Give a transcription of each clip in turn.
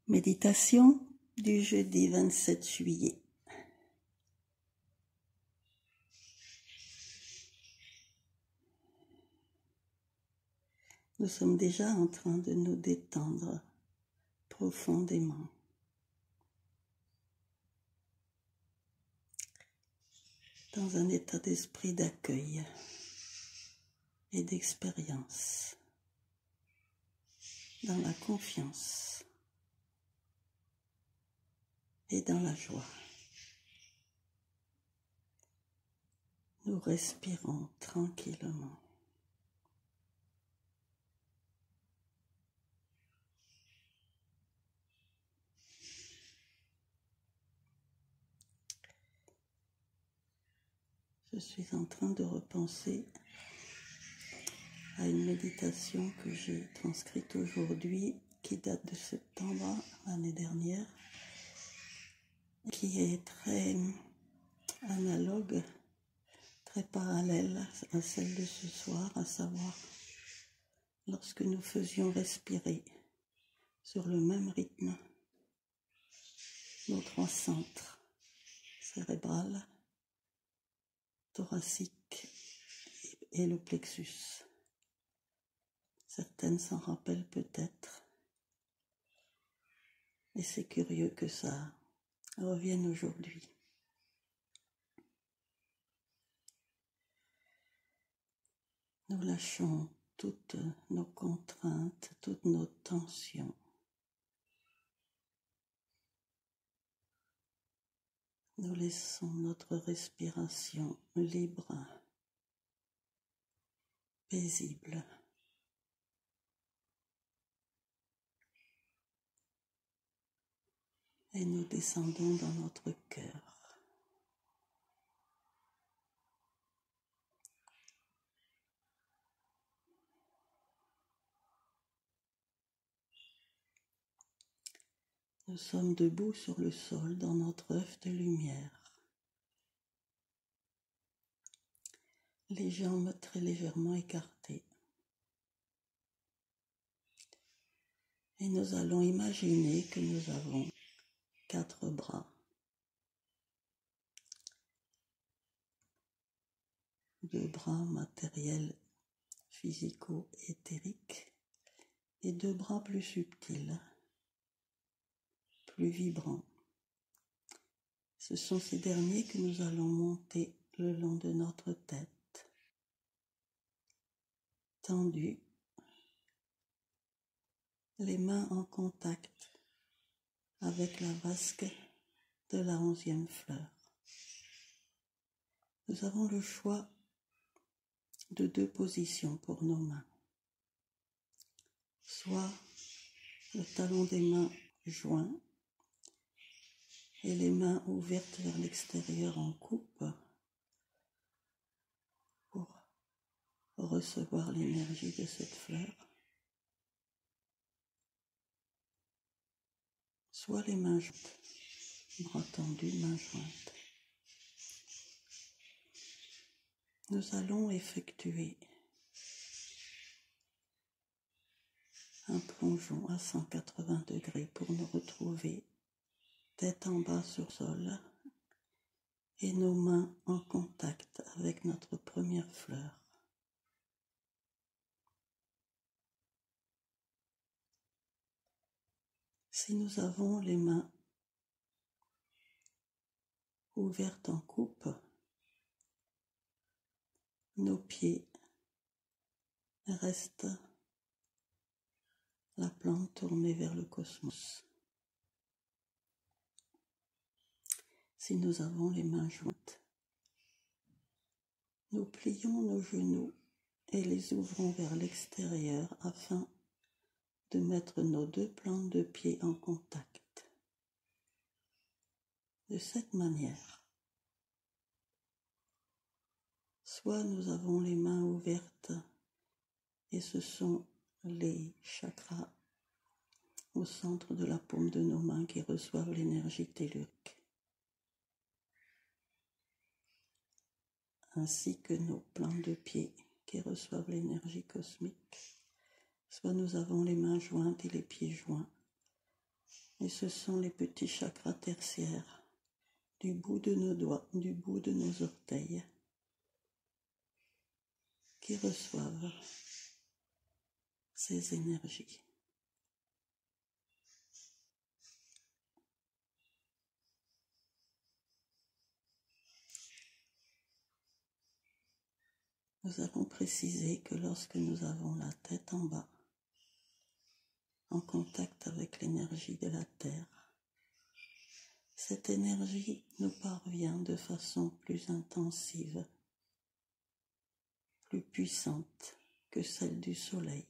Méditation du jeudi 27 juillet. Nous sommes déjà en train de nous détendre profondément. Dans un état d'esprit d'accueil et d'expérience, dans la confiance et dans la joie. Nous respirons tranquillement. Je suis en train de repenser à une méditation que j'ai transcrite aujourd'hui, qui date de septembre l'année dernière, qui est très analogue, très parallèle à celle de ce soir, à savoir lorsque nous faisions respirer sur le même rythme nos trois centres, cérébral, thoracique et le plexus. Certaines s'en rappellent peut-être, et c'est curieux que ça revienne aujourd'hui. Nous lâchons toutes nos contraintes, toutes nos tensions. Nous laissons notre respiration libre, paisible. Et nous descendons dans notre cœur. Nous sommes debout sur le sol dans notre œuf de lumière. Les jambes très légèrement écartées. Et nous allons imaginer que nous avons 4 bras. 2 bras matériels, physico-éthériques, et 2 bras plus subtils, plus vibrants. Ce sont ces derniers que nous allons monter le long de notre tête, tendus, les mains en contact avec la vasque de la 11e fleur. Nous avons le choix de 2 positions pour nos mains. Soit le talon des mains joint et les mains ouvertes vers l'extérieur en coupe pour recevoir l'énergie de cette fleur. Soit les mains jointes, bras tendus, mains jointes. Nous allons effectuer un plongeon à 180 degrés pour nous retrouver tête en bas sur le sol et nos mains en contact avec notre première fleur. Si nous avons les mains ouvertes en coupe, nos pieds restent la plante tournée vers le cosmos. Si nous avons les mains jointes, nous plions nos genoux et les ouvrons vers l'extérieur afin de mettre nos 2 plantes de pied en contact. De cette manière, soit nous avons les mains ouvertes et ce sont les chakras au centre de la paume de nos mains qui reçoivent l'énergie tellurique, ainsi que nos plantes de pied qui reçoivent l'énergie cosmique. Soit nous avons les mains jointes et les pieds joints Et ce sont les petits chakras tertiaires du bout de nos doigts, du bout de nos orteils, qui reçoivent ces énergies. Nous allons préciser que lorsque nous avons la tête en bas, en contact avec l'énergie de la Terre, cette énergie nous parvient de façon plus intensive, plus puissante que celle du Soleil,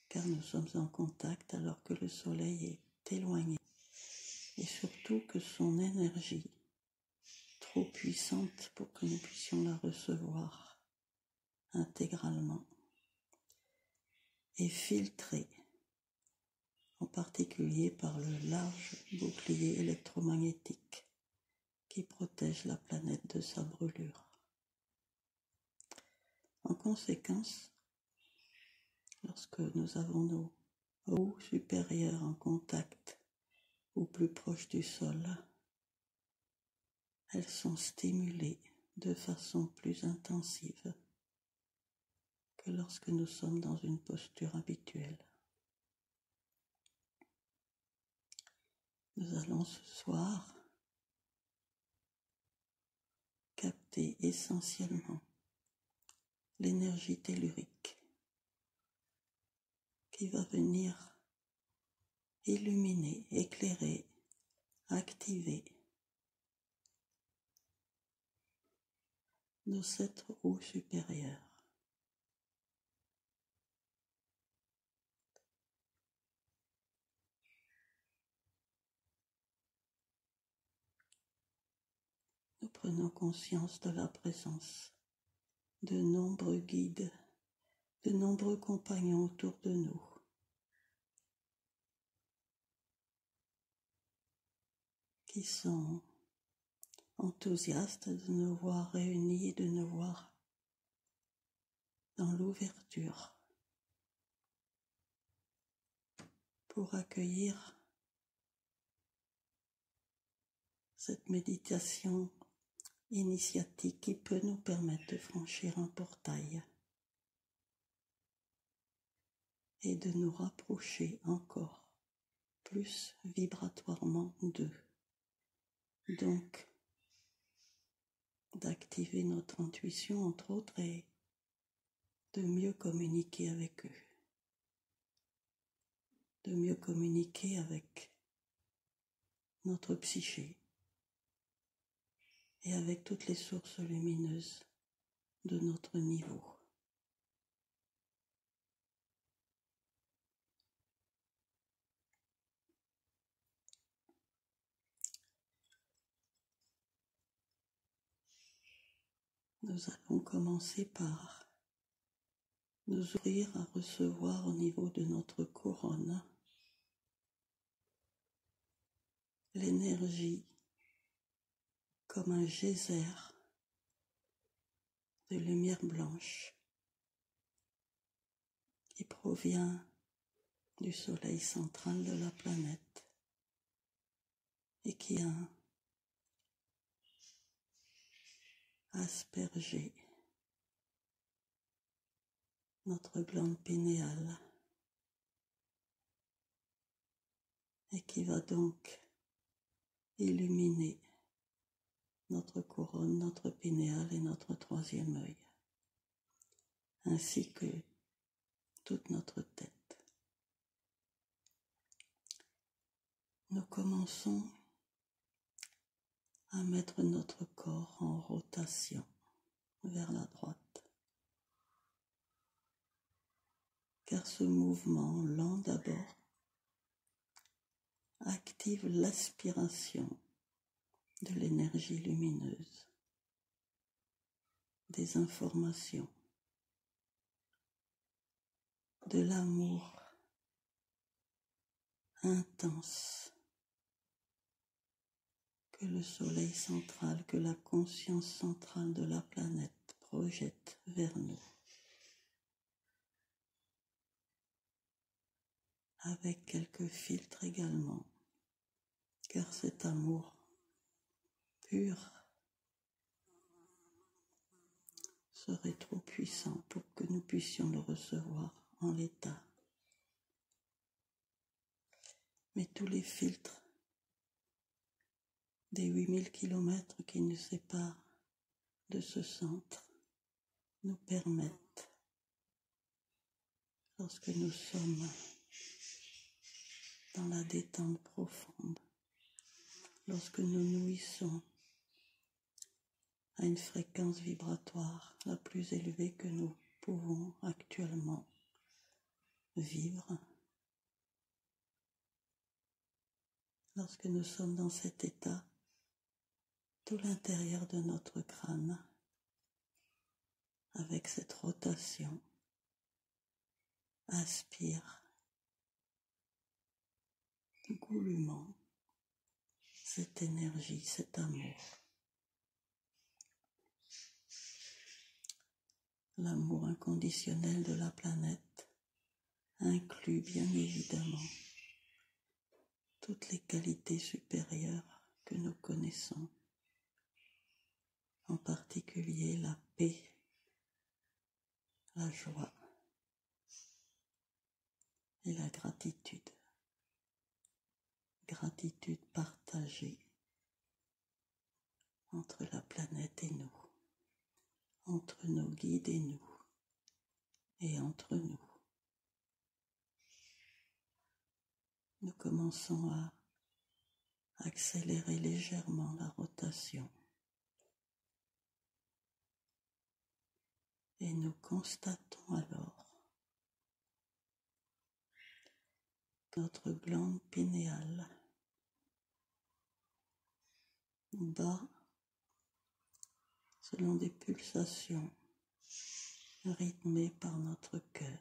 car nous sommes en contact alors que le Soleil est éloigné, et surtout que son énergie, trop puissante pour que nous puissions la recevoir intégralement, est filtrée, en particulier par le large bouclier électromagnétique qui protège la planète de sa brûlure. En conséquence, lorsque nous avons nos hauts supérieurs en contact ou plus proches du sol, elles sont stimulées de façon plus intensive que lorsque nous sommes dans une posture habituelle. Nous allons ce soir capter essentiellement l'énergie tellurique qui va venir illuminer, éclairer, activer nos 7 hauts supérieurs. Nous prenons conscience de la présence de nombreux guides, de nombreux compagnons autour de nous, qui sont enthousiastes de nous voir réunis, de nous voir dans l'ouverture pour accueillir cette méditation initiatique qui peut nous permettre de franchir un portail et de nous rapprocher encore plus vibratoirement d'eux. Donc, d'activer notre intuition, entre autres, et de mieux communiquer avec eux, de mieux communiquer avec notre psyché et avec toutes les sources lumineuses de notre niveau. Nous allons commencer par nous ouvrir à recevoir au niveau de notre couronne l'énergie comme un geyser de lumière blanche qui provient du soleil central de la planète et qui a aspergé notre glande pinéale et qui va donc illuminer notre couronne, notre pinéale et notre troisième œil, ainsi que toute notre tête. Nous commençons à mettre notre corps en rotation vers la droite, car ce mouvement lent d'abord active l'aspiration de l'énergie lumineuse, des informations, de l'amour intense que le soleil central, que la conscience centrale de la planète projette vers nous. avec quelques filtres également, car cet amour pur serait trop puissant pour que nous puissions le recevoir en l'état. Mais tous les filtres des 8000 kilomètres qui nous séparent de ce centre nous permettent, lorsque nous sommes dans la détente profonde, lorsque nous nourrissons à une fréquence vibratoire la plus élevée que nous pouvons actuellement vivre, lorsque nous sommes dans cet état, tout l'intérieur de notre crâne, avec cette rotation, aspire goulûment cette énergie, cet amour. L'amour inconditionnel de la planète inclut bien évidemment toutes les qualités supérieures que nous connaissons, en particulier la paix, la joie et la gratitude. Gratitude partagée entre la planète et nous, entre nos guides et nous, et entre nous. Nous commençons à accélérer légèrement la rotation et nous constatons alors que notre glande pinéale bat selon des pulsations rythmées par notre cœur,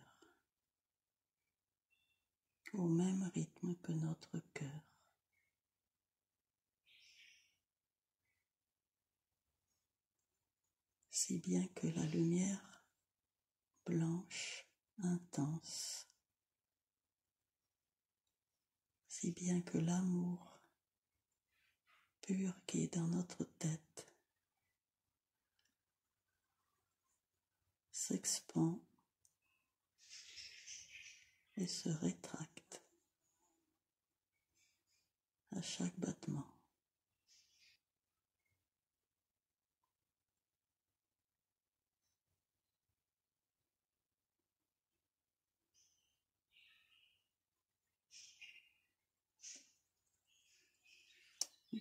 au même rythme que notre cœur. Si bien que la lumière blanche, intense, si bien que l'amour pur qui est dans notre tête s'expand et se rétracte à chaque battement.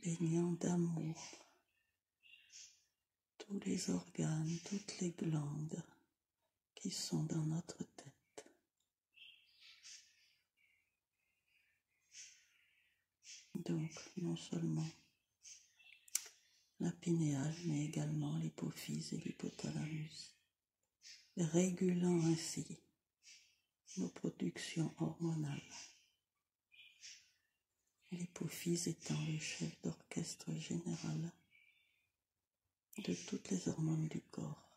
Baignant d'amour tous les organes, toutes les glandes qui sont dans notre tête. Donc, non seulement la pinéale, mais également l'hypophyse et l'hypothalamus, régulant ainsi nos productions hormonales. L'hypophyse étant le chef d'orchestre général de toutes les hormones du corps.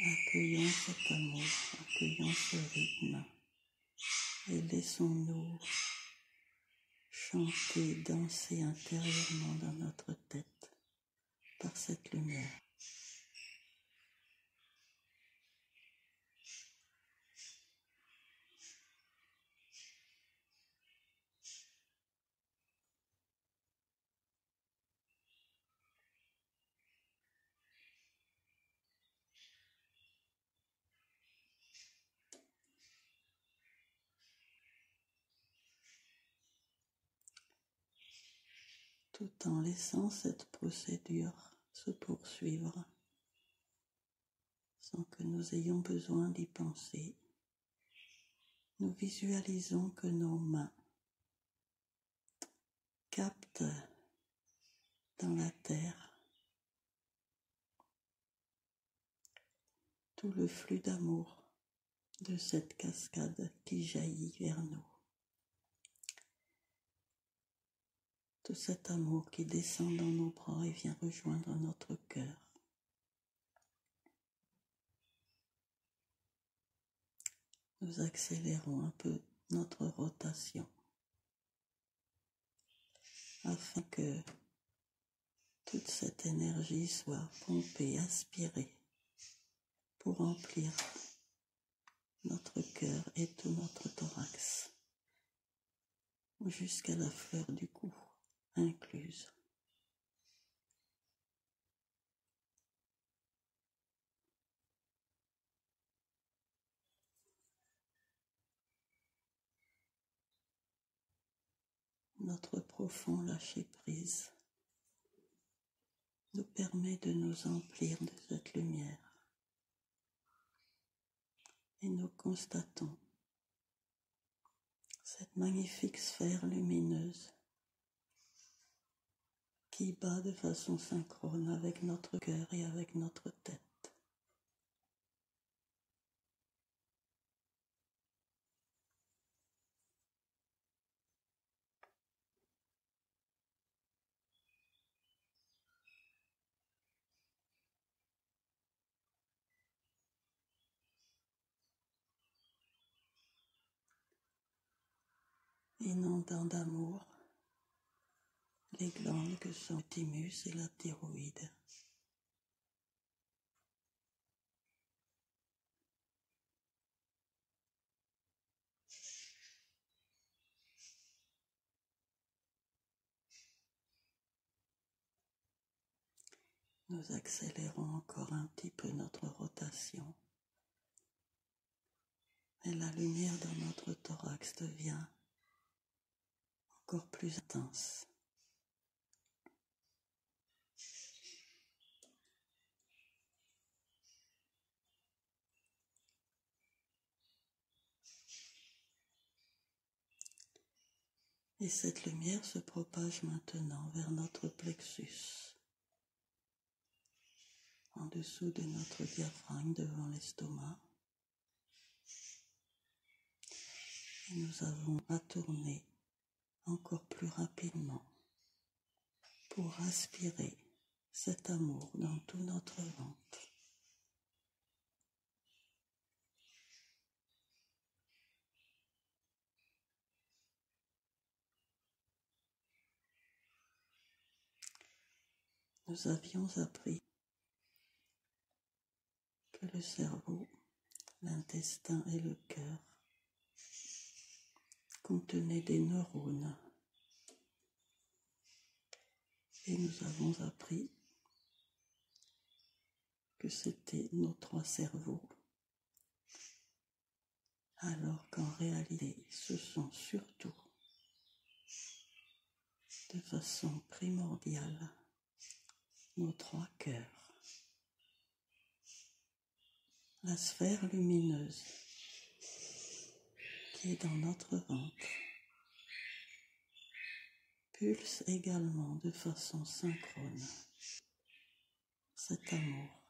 Accueillons cet amour, accueillons ce rythme et laissons-nous chanter, danser intérieurement dans notre tête par cette lumière. Tout en laissant cette procédure se poursuivre sans que nous ayons besoin d'y penser. Nous visualisons que nos mains captent dans la terre tout le flux d'amour de cette cascade qui jaillit vers nous. Tout cet amour qui descend dans nos bras et vient rejoindre notre cœur. nous accélérons un peu notre rotation afin que toute cette énergie soit pompée, aspirée pour remplir notre cœur et tout notre thorax jusqu'à la fleur du cou incluse. Notre profond lâcher-prise nous permet de nous emplir de cette lumière et nous constatons cette magnifique sphère lumineuse qui bat de façon synchrone avec notre cœur et avec notre tête. Inondant d'amour les glandes que sont le thymus et la thyroïde. Nous accélérons encore un petit peu notre rotation et la lumière dans notre thorax devient encore plus intense. Et cette lumière se propage maintenant vers notre plexus, en dessous de notre diaphragme devant l'estomac. Et nous avons à tourner encore plus rapidement pour aspirer cet amour dans tout notre ventre. Nous avions appris que le cerveau, l'intestin et le cœur contenaient des neurones. Et nous avons appris que c'était nos 3 cerveaux, alors qu'en réalité, ce sont surtout, de façon primordiale, nos 3 cœurs. La sphère lumineuse qui est dans notre ventre pulse également de façon synchrone cet amour,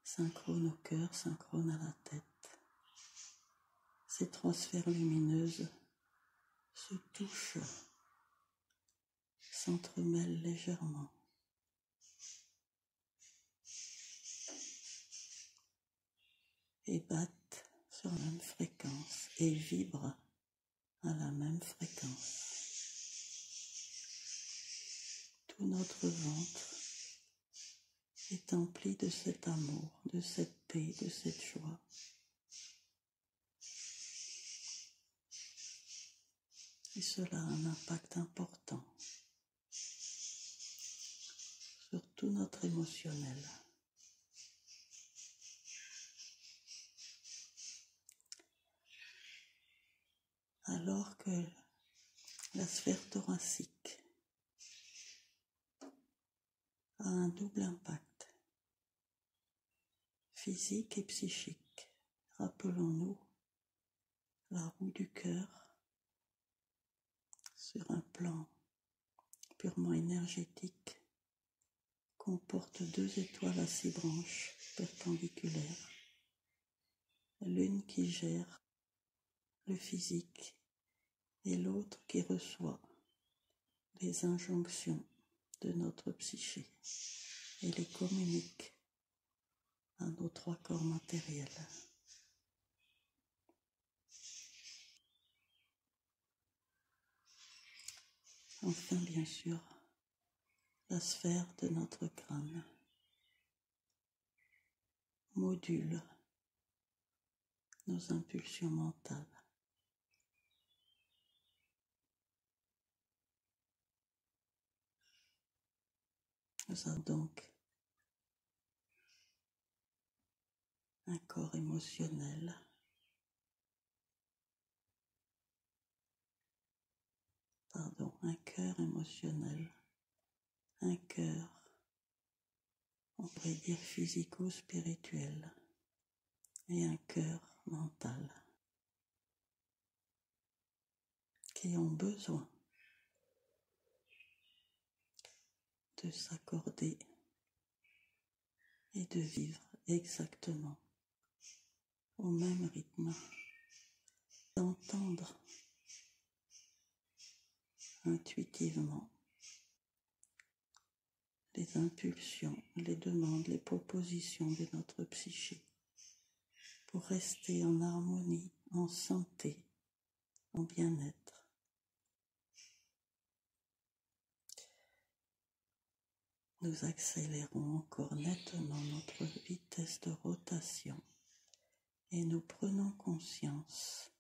synchrone au cœur, synchrone à la tête. Ces 3 sphères lumineuses se touchent, s'entremêlent légèrement. Et battent sur la même fréquence et vibrent à la même fréquence. Tout notre ventre est empli de cet amour, de cette paix, de cette joie. Et cela a un impact important sur tout notre émotionnel. Alors que la sphère thoracique a un double impact, physique et psychique. Rappelons-nous la roue du cœur sur un plan purement énergétique comporte 2 étoiles à 6 branches perpendiculaires, l'une qui gère le physique et l'autre qui reçoit les injonctions de notre psyché et les communique à nos 3 corps matériels. Enfin, bien sûr, la sphère de notre crâne module nos impulsions mentales. Nous avons donc un corps émotionnel, un cœur émotionnel, un cœur, on pourrait dire physico-spirituel, et un cœur mental, qui ont besoin de s'accorder et de vivre exactement au même rythme, d'entendre intuitivement les impulsions, les demandes, les propositions de notre psyché pour rester en harmonie, en santé, en bien-être. Nous accélérons encore nettement notre vitesse de rotation et nous prenons conscience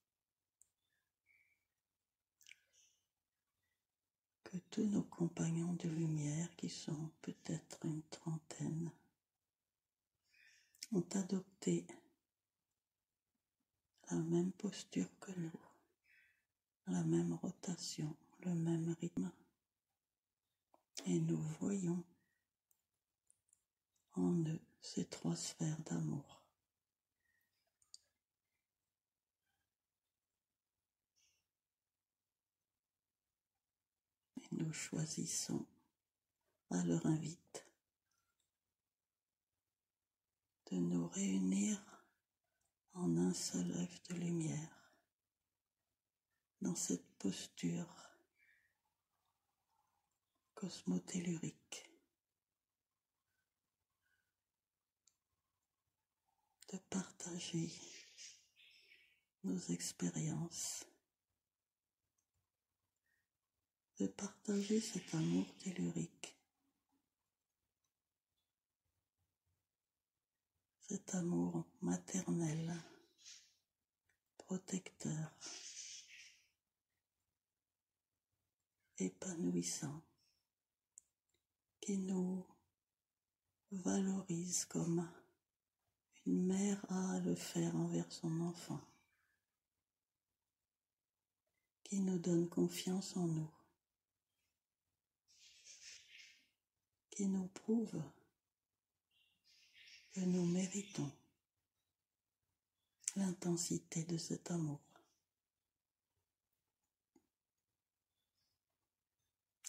que tous nos compagnons de lumière, qui sont peut-être une trentaine, ont adopté la même posture que nous, la même rotation, le même rythme. Et nous voyons en eux ces trois sphères d'amour. Et nous choisissons à leur invite de nous réunir en un seul œuf de lumière, dans cette posture cosmotellurique, de partager nos expériences, de partager cet amour tellurique, cet amour maternel, protecteur, épanouissant, qui nous valorise comme une mère a à le faire envers son enfant, qui nous donne confiance en nous, qui nous prouve que nous méritons l'intensité de cet amour.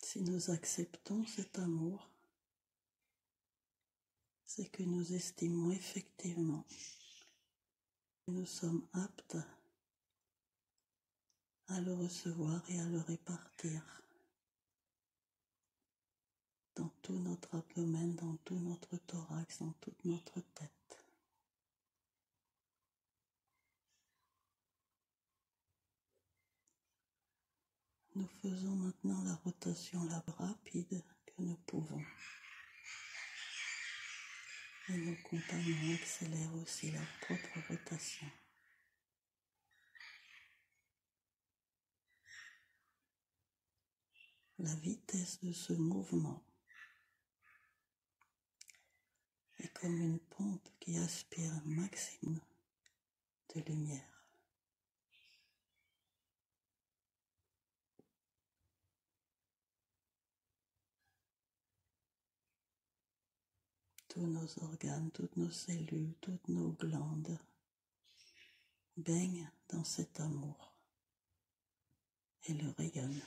Si nous acceptons cet amour, c'est que nous estimons effectivement que nous sommes aptes à le recevoir et à le répartir dans tout notre abdomen, dans tout notre thorax, dans toute notre tête. Nous faisons maintenant la rotation la plus rapide que nous pouvons. Et nos compagnons accélèrent aussi leur propre rotation. La vitesse de ce mouvement est comme une pompe qui aspire un maximum de lumière. Tous nos organes, toutes nos cellules, toutes nos glandes baignent dans cet amour et le rayonnent.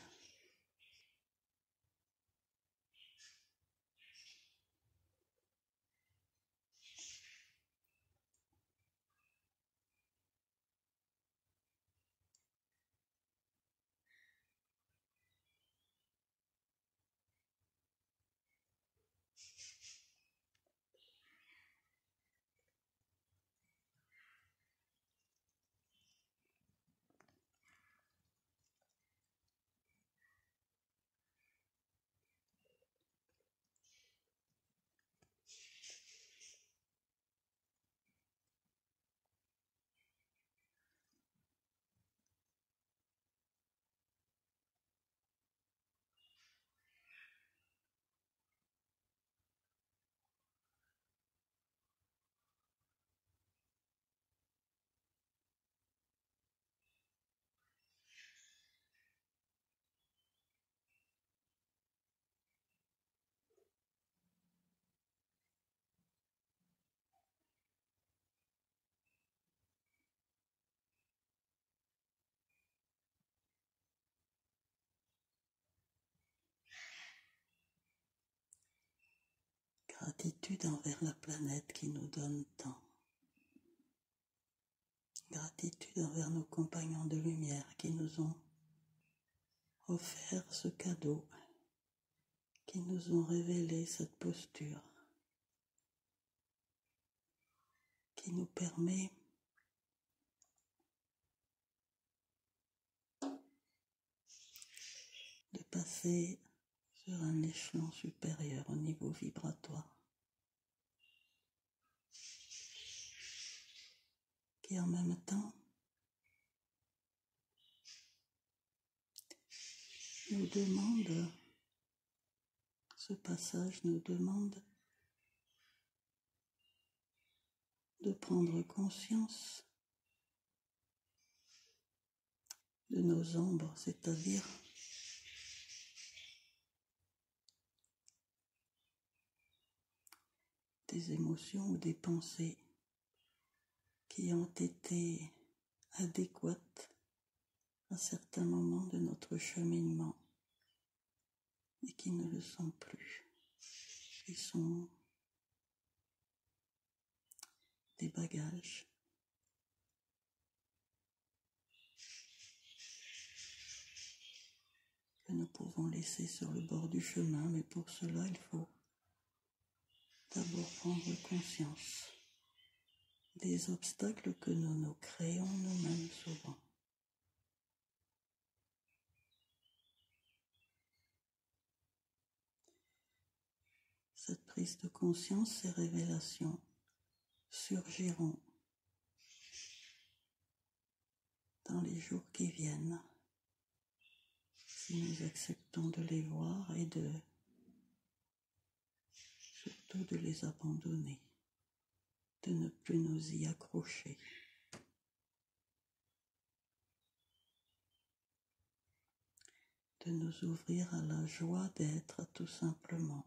Gratitude envers la planète qui nous donne tant. Gratitude envers nos compagnons de lumière qui nous ont offert ce cadeau, qui nous ont révélé cette posture, qui nous permet de passer sur un échelon supérieur au niveau vibratoire, qui en même temps nous demande, ce passage nous demande de prendre conscience de nos ombres, c'est-à-dire des émotions ou des pensées qui ont été adéquates à certains moments de notre cheminement et qui ne le sont plus, qui sont des bagages que nous pouvons laisser sur le bord du chemin, mais pour cela il faut d'abord prendre conscience des obstacles que nous nous créons nous-mêmes souvent. Cette prise de conscience, ces révélations surgiront dans les jours qui viennent, si nous acceptons de les voir et surtout de les abandonner, de ne plus nous y accrocher. De nous ouvrir à la joie d'être tout simplement.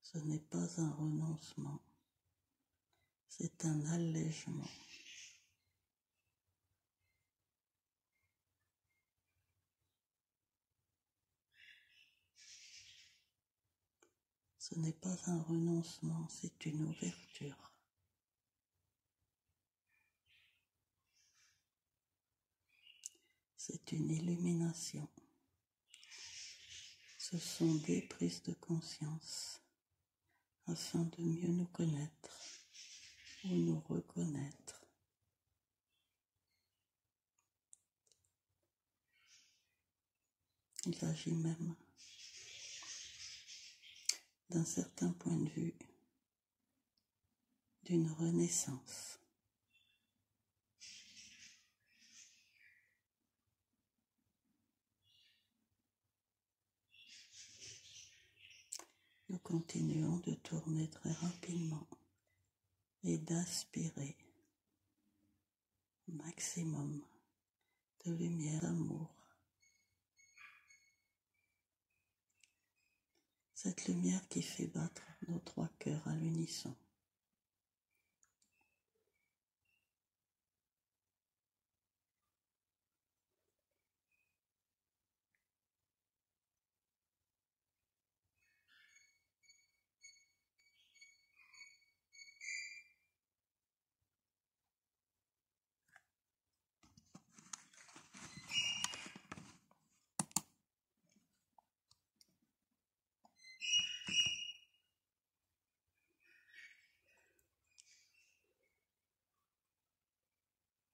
Ce n'est pas un renoncement, c'est un allègement. Ce n'est pas un renoncement, c'est une ouverture. C'est une illumination. Ce sont des prises de conscience afin de mieux nous connaître ou nous reconnaître. Il s'agit même, d'un certain point de vue, d'une renaissance. Nous continuons de tourner très rapidement et d'aspirer au maximum de lumière, d'amour. Cette lumière qui fait battre nos trois cœurs à l'unisson.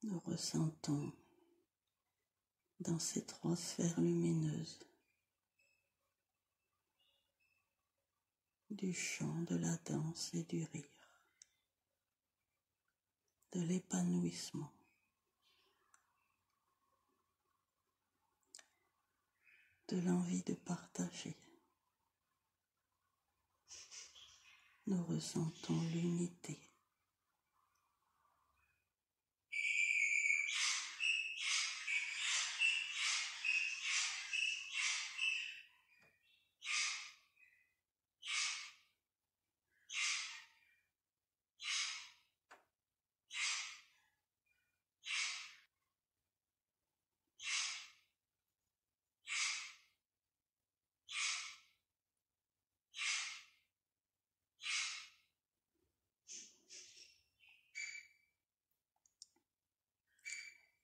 Nous ressentons dans ces trois sphères lumineuses du chant, de la danse et du rire, de l'épanouissement, de l'envie de partager. Nous ressentons l'unité.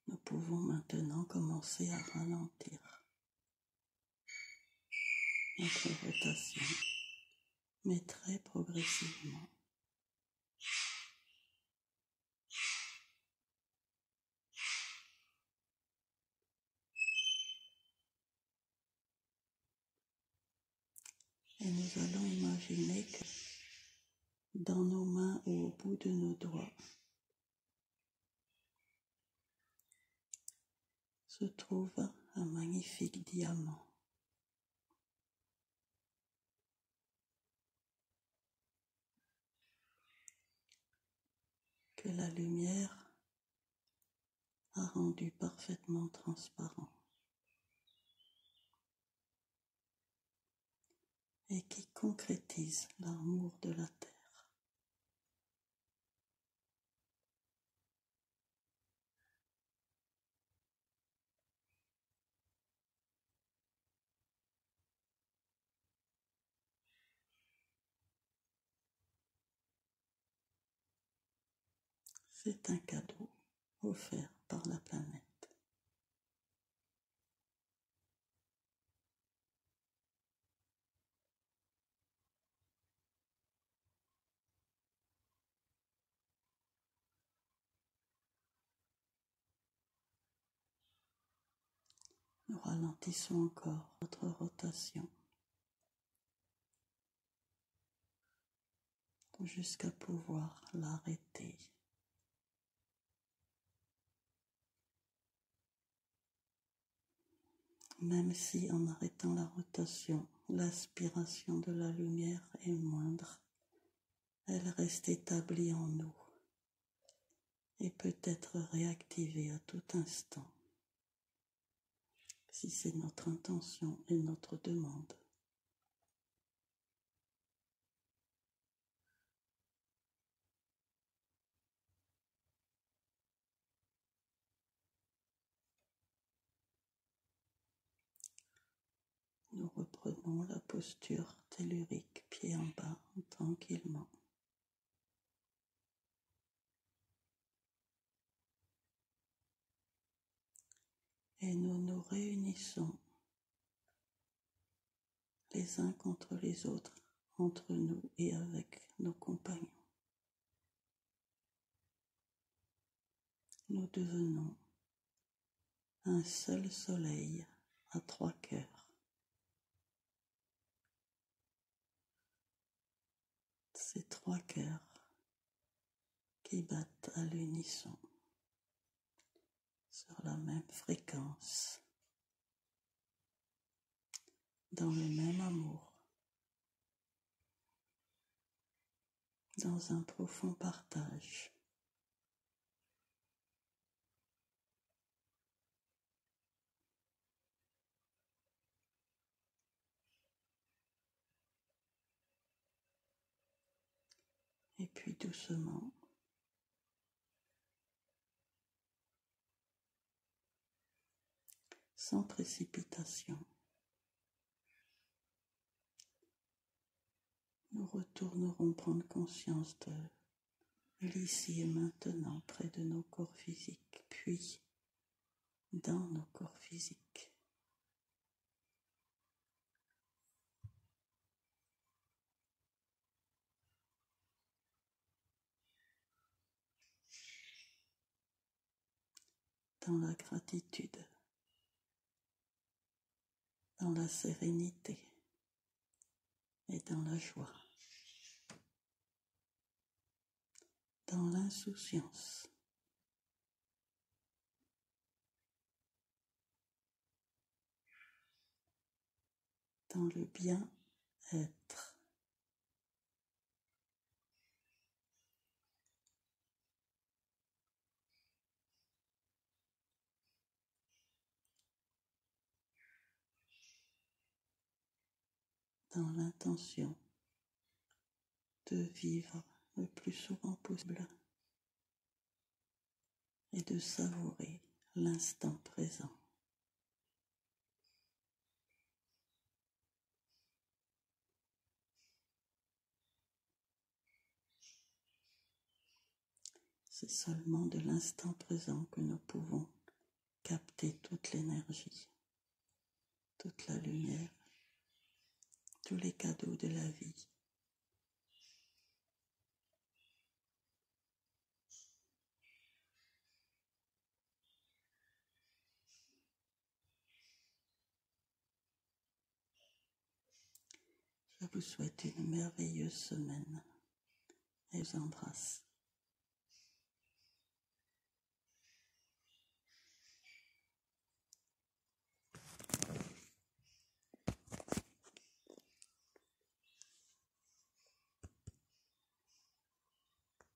Nous pouvons maintenant commencer à ralentir notre rotation, mais très progressivement. Et nous allons imaginer que dans nos mains ou au bout de nos doigts se trouve un magnifique diamant. Que la lumière a rendu parfaitement transparent et qui concrétise l'amour de la terre. C'est un cadeau offert par la planète. Nous ralentissons encore notre rotation jusqu'à pouvoir l'arrêter. Même si en arrêtant la rotation, l'aspiration de la lumière est moindre, elle reste établie en nous et peut être réactivée à tout instant, si c'est notre intention et notre demande. Nous reprenons la posture tellurique, pied en bas, tranquillement. Et nous nous réunissons les uns contre les autres, entre nous et avec nos compagnons. Nous devenons un seul soleil à 3 cœurs. Ces 3 cœurs qui battent à l'unisson sur la même fréquence, dans le même amour, dans un profond partage. Et puis doucement, sans précipitation, nous retournerons prendre conscience de l'ici et maintenant près de nos corps physiques, puis dans nos corps physiques. Dans la gratitude, dans la sérénité et dans la joie, dans l'insouciance, dans le bien-être. Dans l'intention de vivre le plus souvent possible et de savourer l'instant présent. C'est seulement de l'instant présent que nous pouvons capter toute l'énergie, toute la lumière, tous les cadeaux de la vie. Je vous souhaite une merveilleuse semaine et je vous embrasse.